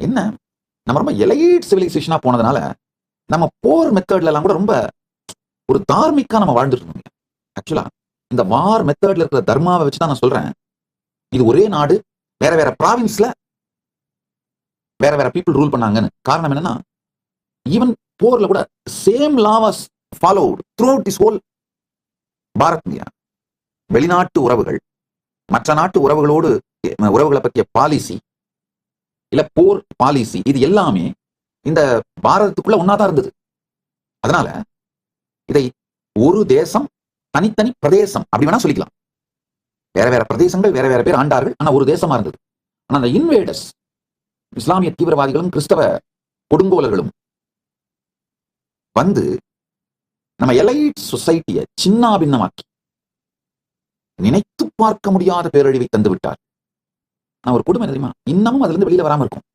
என்ன நம்ம ரொம்ப எலைட் சிவிலைசேஷனா போனதுனால நம்ம போர் மெத்தட்ல எல்லாம் கூட ரொம்ப ஒரு தார்மிக்கா நம்ம வாழ்ந்துட்டு இருந்தோம். ஆக்சுவலா இந்த வார் மெத்தட்ல இருக்கிற தர்மாவை வச்சுதான் நான் சொல்றேன். இது ஒரே நாடு, வேற வேற ப்ராவின்ஸ்ல வேற வேற பீப்புள் ரூல் பண்ணாங்கன்னு. காரணம் என்னன்னா, ஈவன் போர்ல கூட same law was followed through out this whole Bharat India. வெளிநாட்டு உறவுகள், மற்ற நாட்டு உறவுகளோடு உறவுகளை பற்றிய பாலிசி, இல்ல போர் பாலிசி, இது எல்லாமே இந்த பாரதத்துக்குள்ள ஒன்னாதான் இருந்தது. அதனால இதை ஒரு தேசம் தனித்தனி பிரதேசம் அப்படி வேணா சொல்லிக்கலாம். வேற வேற பிரதேசங்கள் வேற வேற பேர் ஆண்டார்கள், ஆனா ஒரு தேசமா இருந்தது. ஆனா அந்த இன்வேடர்ஸ், இஸ்லாமிய தீவிரவாதிகளும் கிறிஸ்தவ கொடுங்கோலர்களும் வந்து நம்ம எலைட் சொசைட்டியை சின்னாபின்னமாக்கி நினைத்து பார்க்க முடியாத பேரழிவை தந்து விட்டார். நான் ஒரு கொடுமை தெரியுமா, இன்னமும் அதுல இருந்து வெளியில வராம இருக்கும்.